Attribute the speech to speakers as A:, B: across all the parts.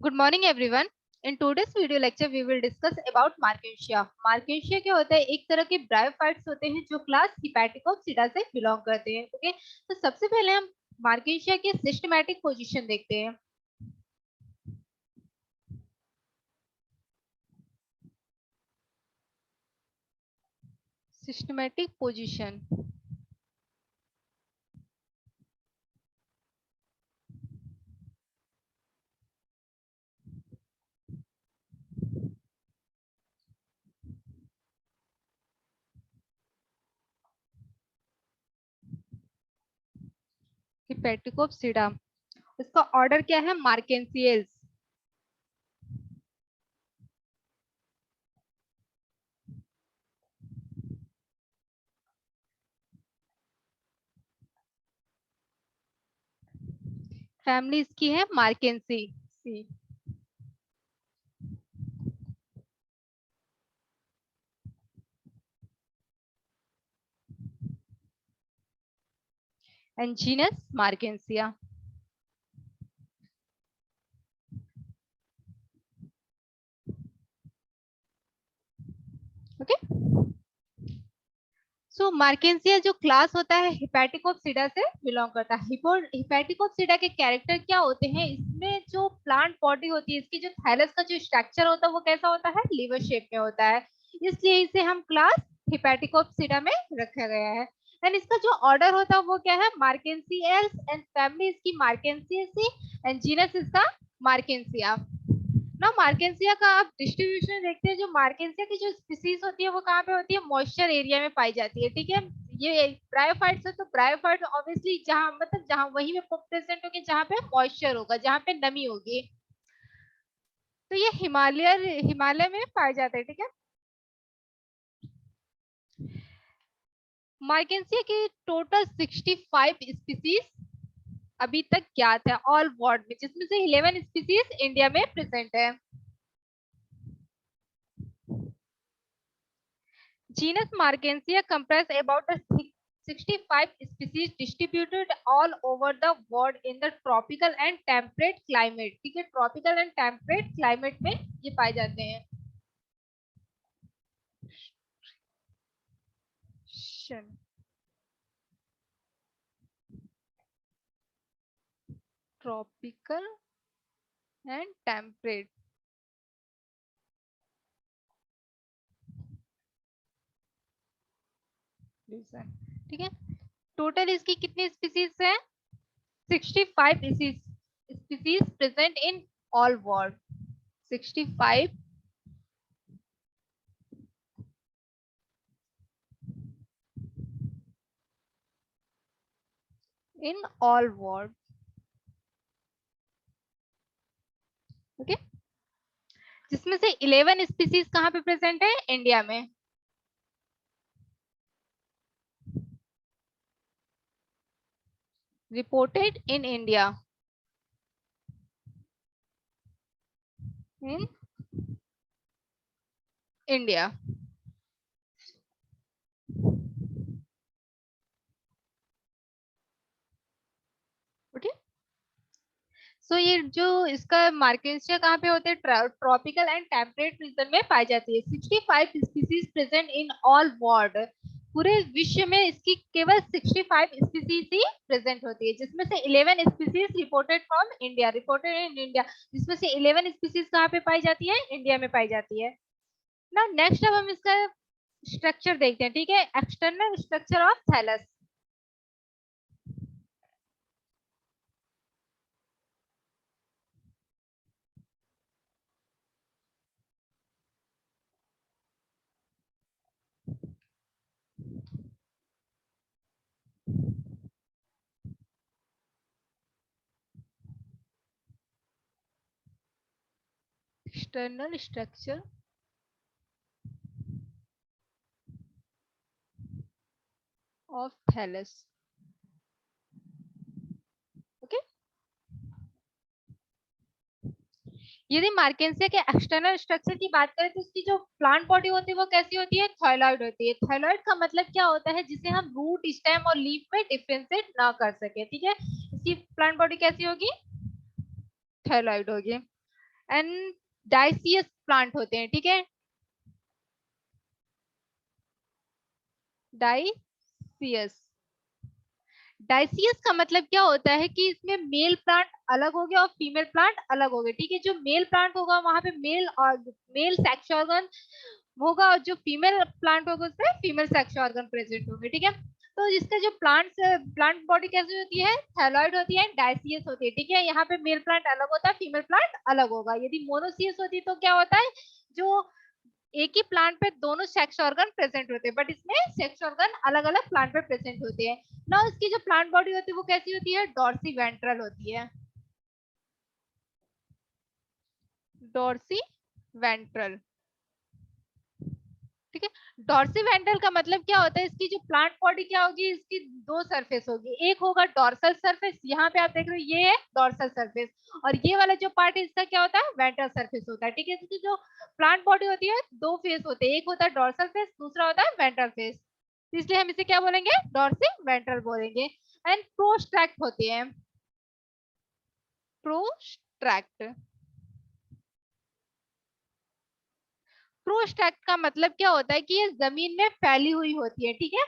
A: Good morning, everyone. In today's video lecture, we will discuss about Markensia. Markensia क्या होता है? एक तरह के ब्रायोफाइट्स होते हैं जो क्लास हिपैटिकोप्सिडा से बिलोंग करते हैं. ओके, तो सबसे पहले हम मार्केशिया के सिस्टमैटिक पोजीशन देखते हैं. Systematic position. हिपैटिकोप्सिडा, इसका ऑर्डर क्या है? मार्केंसियल्स. फैमिली इसकी है marchantiaceae. And genus marchantia. Okay, so marchantia जो क्लास होता है हिपैटिकोप्सिडा से बिलोंग करता है. हिपैटिकोप्सिडा के कैरेक्टर क्या होते हैं? इसमें जो प्लांट बॉडी होती है, इसकी जो थाइलस का जो स्ट्रक्चर होता है वो कैसा होता है? लीवर शेप में होता है. इसलिए इसे हम क्लास हिपैटिकोप्सिडा में रखा गया है. एंड इसका जो ऑर्डर होता है वो क्या है? मार्केंसियल्स. एंड फैमिली इसकी मार्केंसियेसी एंड जीनस इसका मार्केंसिया. ना मार्केंसिया का आप डिस्ट्रीब्यूशन देखते हैं. जो मार्केंसिया की जो स्पीसीज होती है वो कहाँ पे होती है? मॉइस्चर एरिया में पाई जाती है. ठीक है, ये ब्रायोफाइट्स है तो ब्रायोफाइट ऑब्वियसली जहाँ मतलब जहाँ वही में प्रेजेंट होगी जहाँ पे मॉइस्चर होगा, जहाँ पे नमी होगी. तो ये हिमालय में पाए जाते हैं. ठीक है, मार्केंसिया की टोटल 65 स्पीसीज अभी तक ज्ञात है ऑल वर्ल्ड में, जिसमें से 11 स्पीसीज इंडिया में प्रेजेंट है. Genus Markensia comprise about 65 species distributed all over the world in the tropical and temperate climate. ठीक है, tropical and temperate climate में ये पाए जाते हैं. Tropical and temperate. ठीक है, टोटल इसकी कितनी स्पीसीज है? 65 species present in all world. 65 in all world. Okay, जिसमें से 11 स्पीसीज कहाँ पे प्रेजेंट है? इंडिया में. Reported in India. In India. Okay, so ये जो इसका मार्केंसिया कहाँ पे होते हैं? ट्रॉपिकल एंड टेम्परेट रीजन में पाई जाती है. 65 species present in all world. पूरे विश्व में इसकी केवल 65 स्पीसीज ही प्रेजेंट होती है, जिसमें से 11 species reported from India. Reported in India, जिसमें से 11 स्पीसीज कहाँ पे पाई जाती है? इंडिया में पाई जाती है ना. नेक्स्ट अब हम इसका स्ट्रक्चर देखते हैं. ठीक है, external structure of thallus. External structure of thallus. Okay, यदि मार्केंसिया के एक्सटर्नल स्ट्रक्चर की बात करें तो इसकी जो प्लांट बॉडी होती है वो कैसी होती है? थायलॉइड होती है. थायलॉइड का मतलब क्या होता है? जिसे हम रूट, स्टेम और लीफ में डिफरेंशिएट ना कर सके. ठीक है, इसकी प्लांट बॉडी कैसी होगी? थायलॉइड होगी. एंड डाइसियस प्लांट होते हैं, ठीक है, डाइसियस। डाइसियस का मतलब क्या होता है कि इसमें मेल प्लांट अलग हो गया और फीमेल प्लांट अलग हो गए, ठीक है। जो मेल प्लांट होगा वहां पे मेल और मेल सेक्स ऑर्गन होगा और जो फीमेल प्लांट होगा उसमें फीमेल सेक्स ऑर्गन प्रेजेंट होंगे, ठीक है। तो इसका जो प्लांट बॉडी कैसी होती है, थैलॉइड होती है, डाइसियस होती है, ठीक है। यहाँ पे मेल प्लांट अलग होता है, फीमेल प्लांट अलग होगा। यदि मोनोसियस होती तो क्या होता है, जो एक ही प्लांट पे दोनों सेक्स ऑर्गन प्रेजेंट होते हैं, बट इसमें सेक्स ऑर्गन अलग अलग प्लांट पे प्रेजेंट होते हैं ना। इसकी जो प्लांट बॉडी होती है वो कैसी होती है, डॉर्सी वेंट्रल होती है, डॉर्सी वेंट्रल, ठीक है। डॉर्सी वेंट्रल का मतलब क्या होता है, इसकी जो प्लांट बॉडी क्या होगी, इसकी दो सरफेस होगी, एक होगा डॉर्सल सरफेस, यहाँ पे आप देख रहे हो ये है डॉर्सल सरफेस, और ये वाला जो पार्ट है इसका क्या होता है, वेंट्रल सरफेस होता है, ठीक है। इसकी जो प्लांट बॉडी होती है दो फेस होते हैं, एक होता है डॉर्सल फेस, दूसरा होता है वेंट्रल फेस, इसलिए हम इसे क्या बोलेंगे, डॉर्सी वेंट्रल बोलेंगे। एंड प्रोस्ट्रैक्ट होते हैं, प्रोस्ट्रैक्ट। प्रोस्ट्रैक्ट का मतलब क्या होता है कि ये जमीन में फैली हुई होती है, ठीक है।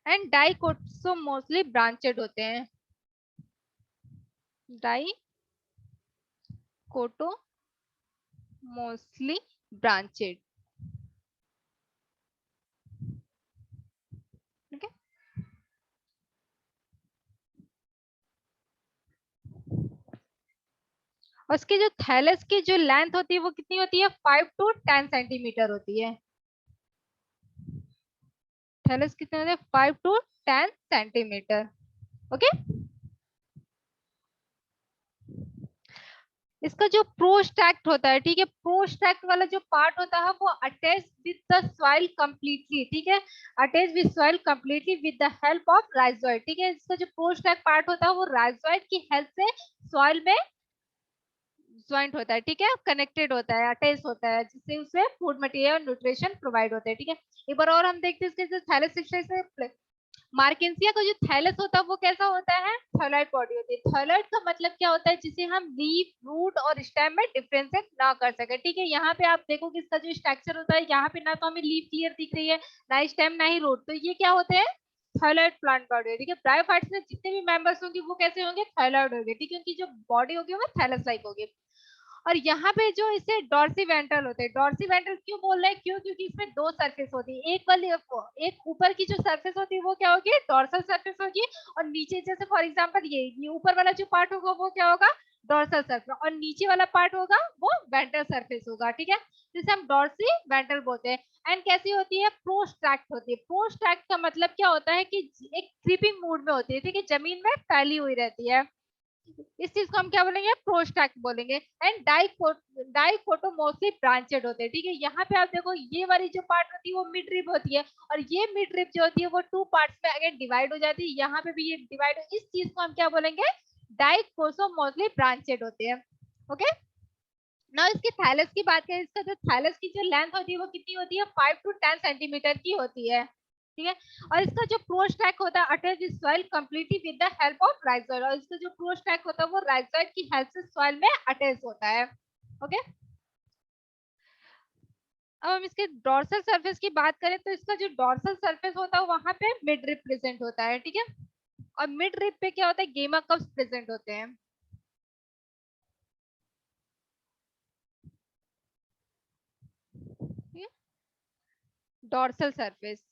A: एंड डाइकोटो मोस्टली ब्रांचेड होते हैं, डाइकोटो मोस्टली ब्रांचेड, ठीक है। और इसकी जो थैलस की जो लेंथ होती है वो कितनी होती है, 5 to 10 सेंटीमीटर होती है। थैलस कितने होते हैं, 5 to 10 सेंटीमीटर, ओके। इसका जो प्रोस्टैक्ट होता है, ठीक है, प्रोस्टैक्ट वाला जो पार्ट होता है वो attach with the soil completely, ठीक है, attach with soil completely with the help of rhizoid, ठीक है। इसका जो प्रोस्टैक्ट पार्ट होता है वो राइजोइड की हेल्प से सॉइल में ज्वाइंट होता है, ठीक है, कनेक्टेड होता है, अटैच होता है, जिससे उसे फूड मटेरियल और न्यूट्रिशन प्रोवाइड होता है, ठीक है। एक बार और हम देखते हैं इसके थैलेस से मार्केंसिया का जो थैलस होता है वो कैसा होता है, थैलॉइड बॉडी होती है। थैलॉइड का मतलब क्या होता है, जिसे हम लीफ रूट और स्टेम में डिफरेंशिएट ना कर सके, ठीक है। यहाँ पे आप देखो कि इसका जो स्ट्रक्चर होता है, यहाँ पे ना तो हमें लीफ क्लियर दिख रही है, ना स्टेम ना ही रूट, तो ये क्या होते हैं, थैलॉइड प्लांट बॉडी, ठीक है। ब्रायोफाइट्स में जितने भी मेंबर्स होंगे वो कैसे होंगे, थैलॉइड होंगे, ठीक है, उनकी जो बॉडी होगी वो थैलस लाइक होगी। और यहाँ पे जो इसे डॉर्सी वेंट्रल होते हैं, डॉर्सी वेंट्रल क्यों बोल रहे हैं, क्यों, क्योंकि इसमें दो सरफेस होती है, एक वाली एक ऊपर की जो सरफेस होती है वो क्या होगी, डॉर्सल सरफेस होगी, और नीचे जैसे फॉर एग्जांपल ये ऊपर वाला जो पार्ट होगा वो क्या होगा, डॉर्सल सरफेस, और नीचे वाला पार्ट होगा वो वेंट्रल सरफेस होगा, ठीक है, जिसे हम डॉर्सी वेंट्रल बोलते हैं। एंड कैसी होती है, प्रोस्ट्रैक्ट होती है। प्रोस्ट्रैक्ट का मतलब क्या होता है कि एक क्रीपिंग मूड में होती है, ठीक है, जमीन में फैली हुई रहती है, इस चीज को हम क्या बोलेंगे, प्रोस्टैक्ट बोलेंगे। एंड डाइकोटो मोस्टली ब्रांचेड होते हैं, ठीक है। यहाँ पे आप देखो ये वाली जो पार्ट होती है वो मिड रिब होती है, और ये मिड रिब जो होती है वो टू पार्ट्स में अगेन डिवाइड हो जाती है, यहाँ पे भी ये डिवाइड हो, इस चीज को हम क्या बोलेंगे, डाइकोसो मोस्टली ब्रांचेड होते हैं, ओके। ना इसकी थैलस की बात करें, इसका जो थैलस की जो लेंथ होती है वो कितनी होती है, 5 to 10 सेंटीमीटर की होती है, ठीक है। और इसका जो प्रोस्टैक होता है attach with soil completely with the help of rhizoid, और इसका जो प्रोस्टैक होता है वो राइजोइड की हेल्प से सॉइल में अटैच होता है, ओके। अब हम इसके डॉर्सल सरफेस की बात करें तो इसका जो डॉर्सल सरफेस होता है वहां पे मिड रिब प्रेजेंट होता है, ठीक है। और मिड रिब पे क्या होता है, गेमा कप्स प्रेजेंट होते हैं, ठीक है, डॉर्सल सरफेस।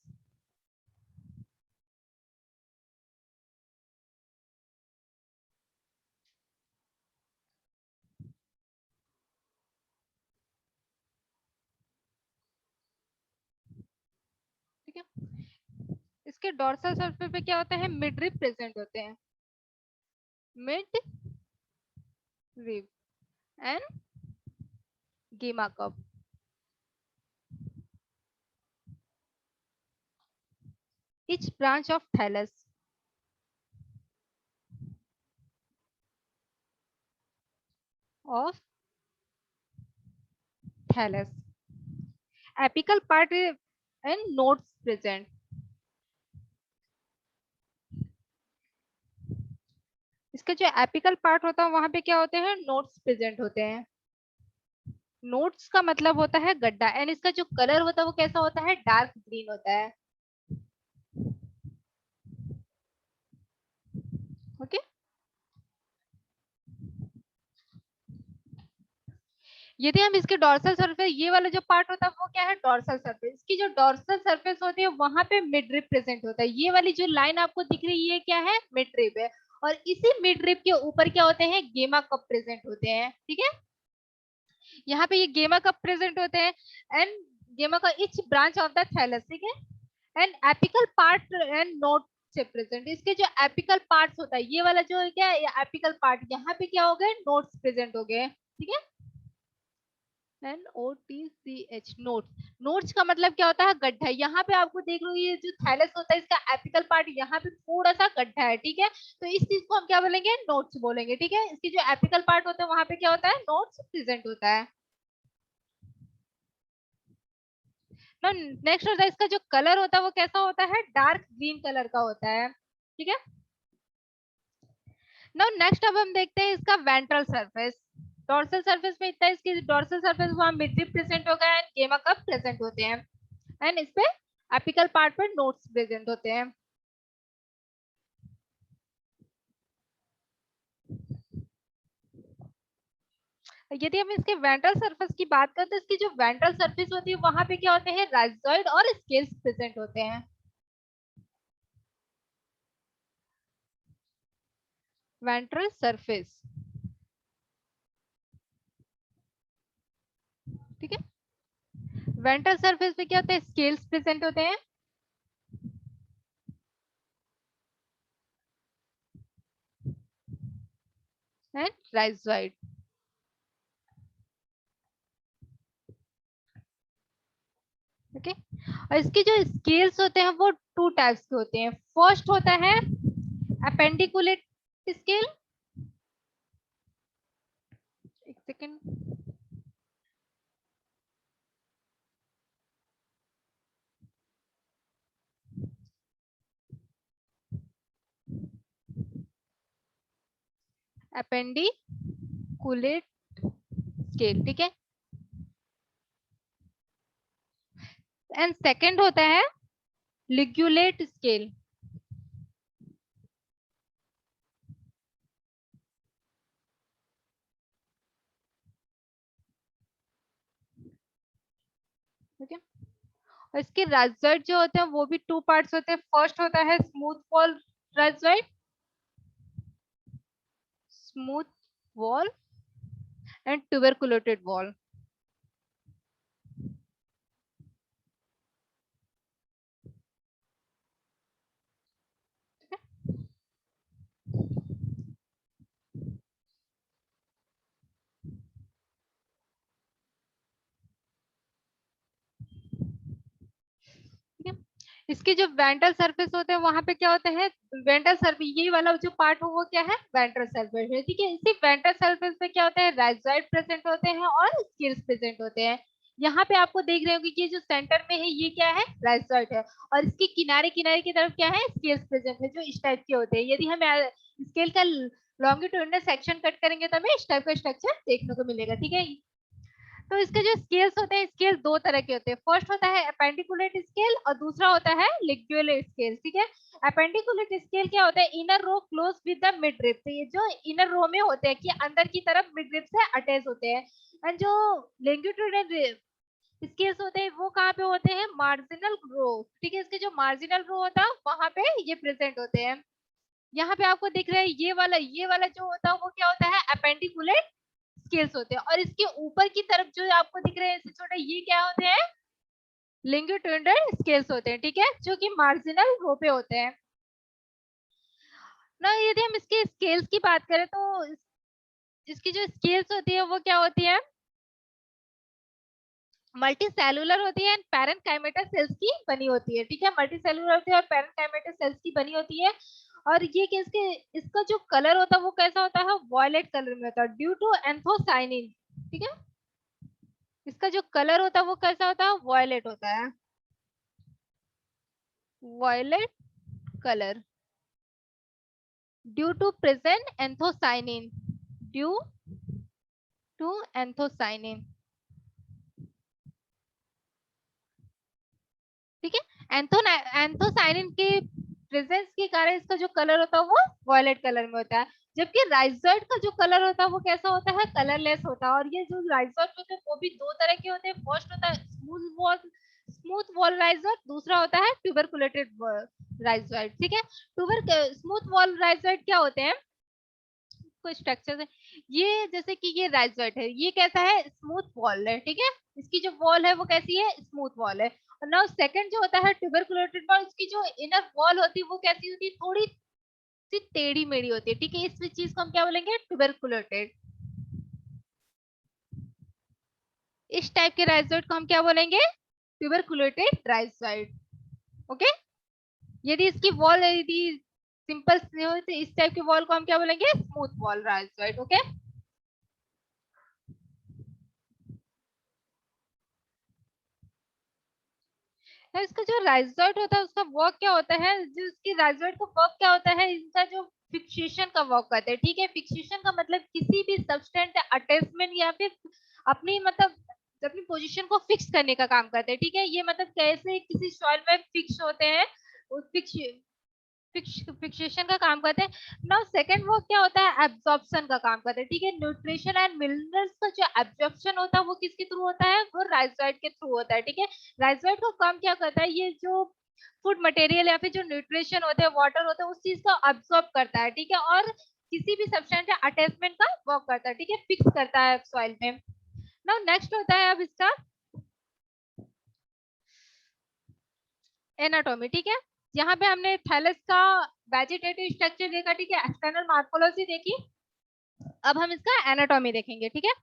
A: ठीक है, इसके डॉर्सल सरफेस पे क्या होता है, मिड रिब प्रेजेंट होते हैं, मिड रिब एंड गेमा cup, each branch of of thallus, apical part and nodes present, इसका जो एपिकल पार्ट होता है वहां पे क्या होते हैं, नोट्स प्रेजेंट होते हैं। नोट्स का मतलब होता है गड्ढा, एंड इसका जो कलर होता है वो कैसा होता है, डार्क ग्रीन होता है। ओके, यदि हम इसके डॉर्सल सरफेस, ये वाला जो पार्ट होता है वो क्या है, डॉर्सल सरफेस। इसकी जो डॉर्सल सरफेस होती है वहां पे मिड रिब प्रेजेंट होता है। ये वाली जो लाइन आपको दिख रही है ये क्या है, मिड रिब है। और इसी मिड रिब के ऊपर क्या होते हैं, गेमा कप प्रेजेंट होते हैं। ठीक है, यहाँ पे ये गेमा कप प्रेजेंट होते हैं, एंड गेमा का each branch of the thallus. ठीक है, and apical part and notch से प्रेजेंट। इसके जो एपिकल पार्ट्स होता है, ये वाला जो है क्या, एपिकल पार्ट, यहाँ पे क्या हो गए, नोट्स प्रेजेंट हो गए। ठीक है, NOTCH, नोट्स। नोट्स का मतलब क्या होता है, गड्ढा। यहाँ पे आपको देख लो, ये जो थैलस होता है इसका एपिकल पार्ट यहाँ पे थोड़ा सा गड्ढा है। ठीक है, तो इस चीज को हम क्या बोलेंगे, नोट्स बोलेंगे। ठीक है, इसकी जो एपिकल पार्ट होता है वहां पे क्या होता है, नोट्स प्रेजेंट होता है ना। नेक्स्ट होता है, इसका जो कलर होता है वो कैसा होता है, डार्क ग्रीन कलर का होता है। ठीक है, ना नेक्स्ट अब हम देखते हैं इसका वेंट्रल सरफेस। डॉर्सल सरफेस में इतना, इसकी डॉर्सल सरफेस वहां मिड प्रेजेंट होगा एंड गेमा कप प्रेजेंट होते हैं, एंड इस पे एपिकल पार्ट पर नोट्स प्रेजेंट होते हैं। यदि हम इसके वेंट्रल सरफेस की बात करें तो इसकी जो वेंट्रल सरफेस होती है वहां पे क्या होते हैं, राइजोइड और स्केल्स प्रेजेंट होते हैं। वेंट्रल सरफेस, ठीक है, वेंट्रल सरफेस पे क्या होते हैं, स्केल्स प्रेजेंट होते हैं एंड राइजोइड। ओके, और इसके जो स्केल्स होते हैं वो टू टाइप्स के होते हैं। फर्स्ट होता है अपेंडिकुलेट स्केल, एक सेकेंड, अपेंडिकुलेट स्केल। ठीक है, एंड सेकंड होता है लिग्यूलेट स्केल। ठीक है, और इसके राइजोइड जो होते हैं वो भी टू पार्ट्स होते हैं। फर्स्ट होता है smooth wall rhizoid, smooth wall and tuberculated wall. ठीक है, इसके जो वेंट्रल सरफेस होते हैं वहां पे क्या होते हैं, वेंट्रल सरफेस, ये वाला जो पार्ट हो वो क्या है, वेंट्रल सरफेस है। ठीक है, इसी वेंट्रल सरफेस पे क्या होता है, राइजोइड प्रेजेंट होते हैं और स्केल्स प्रेजेंट होते हैं। यहाँ पे आपको देख रहे होंगे कि ये जो सेंटर में है ये क्या है, राइजोइड है, और इसके किनारे किनारे की तरफ क्या है, स्केल्स प्रेजेंट है, जो इस टाइप के होते हैं। यदि हम स्केल का लॉन्गिट्यूडिनल सेक्शन कट करेंगे तो हमें इस टाइप का स्ट्रक्चर देखने को मिलेगा। ठीक है, तो इसके जो स्केल्स होते हैं, स्केल दो तरह के होते हैं। फर्स्ट होता है अपेंडिकुलेट स्केल और दूसरा होता है लिग्यूलेट स्केल। ठीक है, अपेंडिकुलेट स्केल क्या होता है, inner row close with the midrib. तो ये जो इनर रो में होते हैं कि अंदर की तरफ मिड रिब से अटैच होते हैं, एंड जो लॉन्गिट्यूडिनल स्केल्स होते हैं वो कहाँ पे होते हैं, मार्जिनल रो। ठीक है, इसके जो मार्जिनल रो होता है वहां पे ये प्रेजेंट होते हैं। यहाँ पे आपको दिख रहा है ये वाला जो होता है वो क्या होता है, अपेंडिकुलेट स्केल्स होते हैं, और इसके ऊपर की तरफ जो आपको दिख रहे हैं इससे छोटे, ये क्या होते हैं, लिंग्यूट्यूडनल स्केल्स होते हैं। ठीक है, जो कि मार्जिनल रो पे होते हैं ना। यदि हम इसके स्केल्स की बात करें तो इसकी जो स्केल्स होती है वो क्या होती है, मल्टी सेलुलर होती है एंड पैरेनकाइमेटा सेल्स की बनी होती है। ठीक है, मल्टी सेलुलर होती है और पैरेनकाइमेटा सेल्स की बनी होती है। और ये इसके इसका जो कलर होता है वो कैसा होता है, वॉयलेट कलर में होता है ड्यू टू एंथोसाइनिन। ठीक है, इसका जो कलर होता है वो कैसा होता है, वॉयलेट होता है, violet colour. Due to present anthocyanin, due to anthocyanin, ठीक है। एंथोसाइनिन के प्रेजेंस के कारण इसका जो कलर होता है वो वॉयलेट कलर में होता है, जबकि राइजोइड का जो कलर होता है वो कैसा होता है, कलरलेस होता है। और ये जो राइजोइड होते हैं वो भी दो तरह के होते हैं। फर्स्ट होता है स्मूथ वॉल राइजोइड, दूसरा होता है ट्यूबरकुलेटेड राइजोइड, ठीक है। स्मूथ वॉल राइजोइड क्या होते हैं, कोई स्ट्रक्चर है ये, जैसे कि ये राइजोइड है, ये कैसा है, स्मूथ वॉल है, ठीक है। इसकी जो वॉल है वो कैसी है, स्मूथ वॉल है। और नाउ सेकंड जो होता है ट्यूबरकुलेटेड वॉल, इसकी जो इनर वॉल होती है वो कैसी होती है, थोड़ी सी टेढ़ी मेढ़ी होती है, ठीक है। इस चीज को हम क्या बोलेंगे, ट्यूबरकुलेटेड। इस टाइप के राइजोइड को हम क्या बोलेंगे, ट्यूबरकुलेटेड राइजोइड, ओके। यदि इसकी वॉल यदि सिंपल हो तो इस टाइप की वॉल को हम क्या बोलेंगे, स्मूथ वॉल राइजोइड, ओके। इसका जो राइजोइड होता है उसका वर्क क्या होता है, जो इसकी राइजोइड का वर्क क्या होता है, इसका जो फिक्सेशन का वर्क करते हैं, ठीक है। फिक्सेशन का मतलब किसी भी सब्सटेंस अटैचमेंट या फिर अपनी मतलब अपनी पोजीशन को फिक्स करने का काम करते हैं, ठीक है। ये मतलब कैसे किसी सॉइल में फिक्स होते हैं, उस फिक्सेशन का काम करते हैं। नाउ सेकंड वर्क क्या होता है, एब्जॉर्प्शन का काम करते हैं, ठीक है। न्यूट्रिशन एंड मिनरल्स का जो एब्जॉर्प्शन होता है वो किसके थ्रू होता है, वो राइजोइड के थ्रू होता है, ठीक है। राइजोइड का काम क्या करता है, ये जो फूड मटेरियल या फिर जो न्यूट्रिशन होते हैं, वाटर होता है, उस चीज को अब्सॉर्ब करता है, ठीक है। और किसी भी सब्सटेंस या अटैचमेंट का वर्क करता है, ठीक है, फिक्स करता है सॉइल में। नाउ नेक्स्ट होता है अब इसका एनाटॉमी, ठीक है। यहाँ पे हमने थैलस का वेजिटेटिव स्ट्रक्चर देखा, ठीक है, एक्सटर्नल मॉर्फोलॉजी देखी। अब हम इसका एनाटॉमी देखेंगे, ठीक है।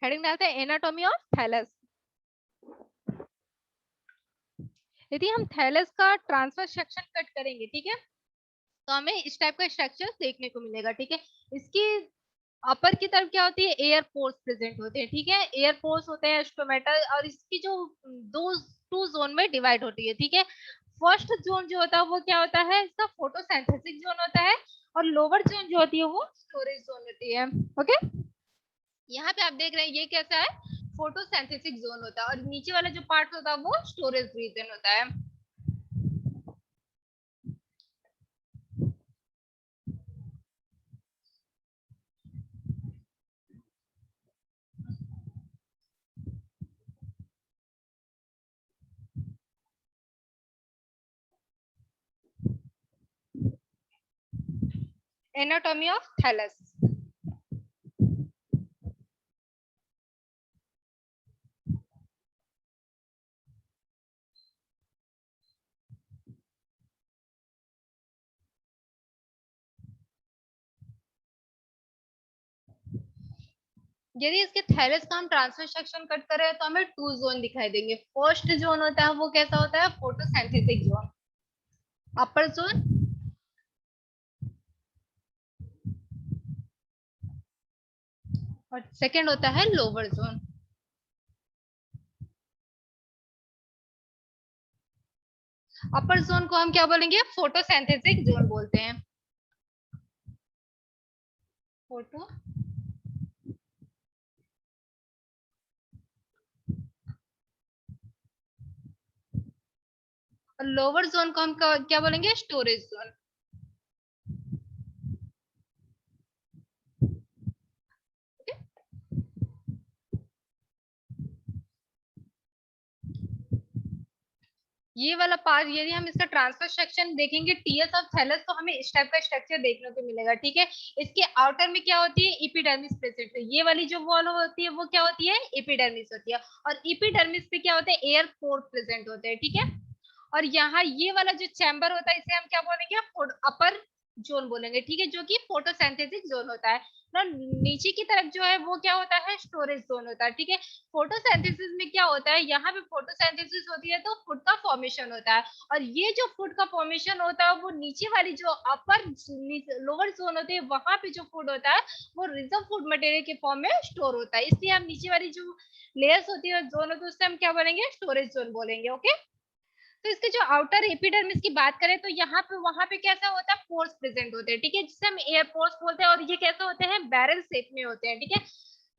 A: हेडिंग डालते हैं एनाटॉमी ऑफ थैलस। यदि हम थैलस का ट्रांसफर सेक्शन कट करेंगे, ठीक है, तो हमें इस टाइप का स्ट्रक्चर देखने को मिलेगा, ठीक है। इसकी अपर की तरफ क्या होती है, एयर पोर्स प्रेजेंट होते हैं, ठीक है। एयर पोर्स होते हैं स्टोमेटा, और इसकी जो दो टू जोन में डिवाइड होती है, ठीक है। फर्स्ट जोन जो होता है वो क्या होता है, इसका फोटोसिंथेसिस जोन होता है, और लोअर जोन जो होती है वो स्टोरेज जोन होती है, ओके। यहाँ पे आप देख रहे हैं ये कैसा है, फोटोसिंथेसिस जोन होता है, और नीचे वाला जो पार्ट होता है वो स्टोरेज रीजन होता है। Anatomy of thallus. यदि इसके थैलस का हम ट्रांसफर सेक्शन कट करें तो हमें टू जोन दिखाई देंगे। फर्स्ट जोन होता है वो कैसा होता है, फोटोसिंथेटिक जोन, अपर जोन, और सेकंड होता है लोअर जोन। अपर जोन को हम क्या बोलेंगे, फोटोसिंथेटिक जोन बोलते हैं, फोटो। और लोअर जोन को हम क्या बोलेंगे, स्टोरेज जोन। ये वाला पार्ट यदि हम इसका ट्रांसफर सेक्शन देखेंगे टीएस ऑफ थैलस, तो हमें इस टाइप का स्ट्रक्चर देखने को मिलेगा, ठीक है। इसके आउटर में क्या होती है, एपिडर्मिस प्रेजेंट है। ये वाली जो वॉल होती है वो क्या होती है, एपिडर्मिस होती है। और एपिडर्मिस पे क्या होता है, एयर पोर प्रेजेंट होते हैं, ठीक है। और यहाँ ये वाला जो चैम्बर होता है इसे हम क्या बोलेंगे, अपर जोन बोलेंगे, ठीक है, जो कि फोटोसिंथेसिस जोन होता है ना। नीचे की तरफ जो है वो क्या होता है, स्टोरेज जोन होता है, ठीक है। फोटोसिंथेसिस में क्या होता है, यहाँ पे फोटोसिंथेसिस होती है तो फूड का फॉर्मेशन होता है, और ये जो फूड का फॉर्मेशन होता है वो नीचे वाली जो अपर लोअर जोन होती है वहां पे जो फूड होता है वो रिजर्व फूड मटेरियल के फॉर्म में स्टोर होता है, इसलिए हम नीचे वाली जो लेयर्स होती है जोन होती है उससे हम क्या बोलेंगे, स्टोरेज जोन बोलेंगे। ओके, तो इसके जो आउटर एपिडर्मिस की बात करें तो यहाँ पे वहां पे कैसा होता है, पोर्स प्रेजेंट होते हैं, ठीक है, जिसे हम एयर पोर्स बोलते हैं, और ये कैसे होते हैं, बैरल शेप में होते हैं, ठीक है।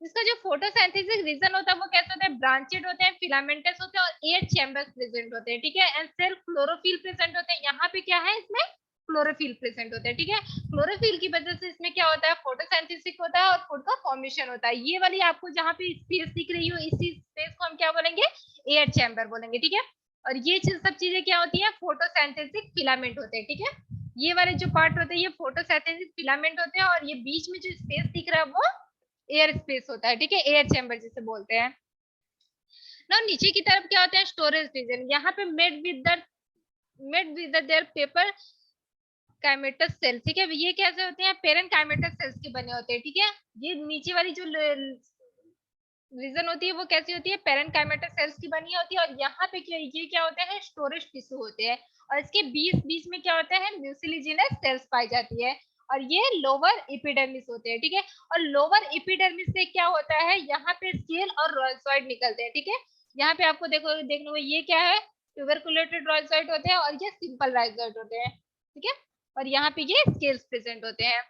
A: इसका जो फोटोसिंथेसिस रीजन होता है वो कैसे होता है, ब्रांचेड होते हैं, फिलामेंटस होते हैं, और एयर चैम्बर्स प्रेजेंट होते हैं, ठीक है, एंड सेल क्लोरोफिल प्रेजेंट होते हैं। यहाँ पे क्या है, इसमें क्लोरोफिल प्रेजेंट होते हैं, ठीक है। क्लोरोफिल की वजह से इसमें क्या होता है, फोटोसिंथेसिस होता है और फूड का फॉर्मेशन होता है। ये वाली आपको जहाँ पे स्पेस दिख रही हो, इसी स्पेस को हम क्या बोलेंगे, एयर चैम्बर बोलेंगे, ठीक है। और ये चीज सब चीजें क्या होती है, फोटोसिंथेटिक फिलामेंट होते हैं, ठीक है। ये वाले जो पार्ट होते हैं ये फोटोसिंथेटिक फिलामेंट होते हैं, और ये बीच में जो स्पेस दिख रहा है वो एयर स्पेस होता है, ठीक है, एयर चैम्बर जिसे बोलते हैं ना। नीचे की तरफ क्या होता है, स्टोरेज रीजन, यहाँ पे made with their parenchymatous cell, ठीक है, ये कैसे होते हैं, पेरेंट काइमेटस सेल्स के बने होते हैं, ठीक है। ये नीचे वाली जो रीजन होती है वो कैसी होती है, पेरेंकाइमेटस सेल्स की बनी होती है, और यहाँ पे क्या, ये क्या होते हैं, स्टोरेज टिश्यू होते हैं, और इसके बीच बीच में क्या होता है, म्यूसिलीजिनस सेल्स पाई जाती है, और ये लोअर एपिडर्मिस होते हैं, ठीक है। और लोअर एपिडर्मिस से क्या होता है, यहाँ पे स्केल और रॉयसॉइड निकलते हैं, ठीक है। यहाँ पे आपको देखने को ये क्या है, ट्यूबरकुलेटेड रॉयसॉइड होते हैं, और ये सिंपल रॉयसॉइड होते हैं, ठीक है। और यहाँ पे ये स्केल्स प्रेजेंट होते हैं।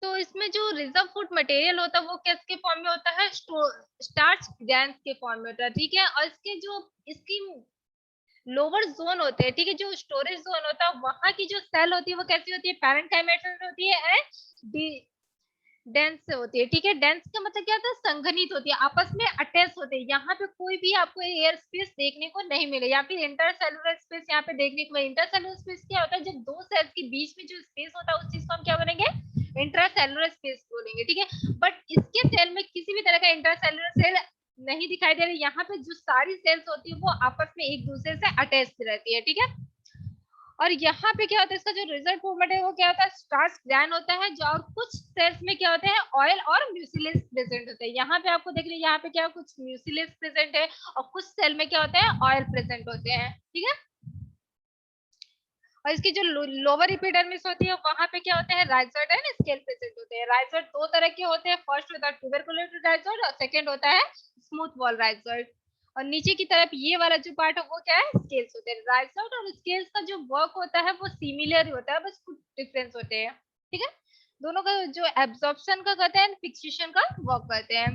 A: तो इसमें जो रिजर्व फूड मटेरियल होता है वो किसके फॉर्म में होता है, स्टार्च ग्रैन्स के फॉर्म में होता है, ठीक है। और इसके जो इसकी लोअर जोन होते हैं, ठीक है, जो स्टोरेज जोन होता है वहां की जो सेल होती है वो कैसी होती है, पैरेंकाइमेटस होती है एंड डेंस से होती है, ठीक है। डेंस का मतलब क्या होता है, संघनित होती है, आपस में अटैच होते हैं। यहाँ पे कोई भी आपको एयर स्पेस देखने को नहीं मिले, या फिर इंटरसेलुलर स्पेस यहाँ पे देखने को मिले। इंटरसेलुलर स्पेस क्या होता है, जब दो सेल्स के बीच में जो स्पेस होता है उस चीज को हम क्या बोलेंगे, इंट्रासेलुलर स्पेस बोलेंगे, ठीक है। बट इसके सेल में किसी भी तरह का इंटरसेलुलर सेल नहीं दिखाई दे रही, यहाँ पे जो सारी सेल्स होती है वो आपस में एक दूसरे से अटैच रहती है, ठीक है। और यहाँ पे क्या होता है, इसका जो रिजल्ट फॉर्मेट है वो क्या होता है, स्टार्च ग्रैन होता है, जो और कुछ सेल्स में क्या होते हैं, ऑयल और म्यूसिलेस प्रेजेंट होते हैं। यहाँ पे आपको देख रहे हैं, यहाँ पे क्या कुछ म्यूसिलेस प्रेजेंट है, और कुछ सेल में क्या होता है, ऑयल प्रेजेंट होते हैं, ठीक है। और इसकी जो लोअर एपिडर्मिस होती है वहां पे क्या होता है, राइजोइड एंड स्केल प्रेजेंट होते हैं। राइजोइड दो तरह के होते हैं, फर्स्ट होता है ट्यूबरकुलेटेड राइजोइड, और सेकंड होता है स्मूथ वॉल राइजोइड। और नीचे की तरफ ये वाला जो पार्ट है वो क्या है, स्केल्स होते हैं। राइजोइड और स्केल्स का जो वर्क होता है वो सिमिलर होता है, बस कुछ डिफरेंस होते हैं, ठीक है। दोनों का जो एब्जॉर्प्शन का करते हैं, फिक्सेशन का वर्क करते हैं।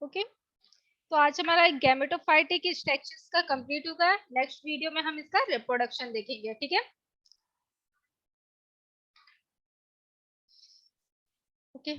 A: ओके, तो आज हमारा गैमेटोफाइटिक स्ट्रक्चर्स का कंप्लीट होगा। नेक्स्ट वीडियो में हम इसका रिप्रोडक्शन देखेंगे, ठीक है। ओके।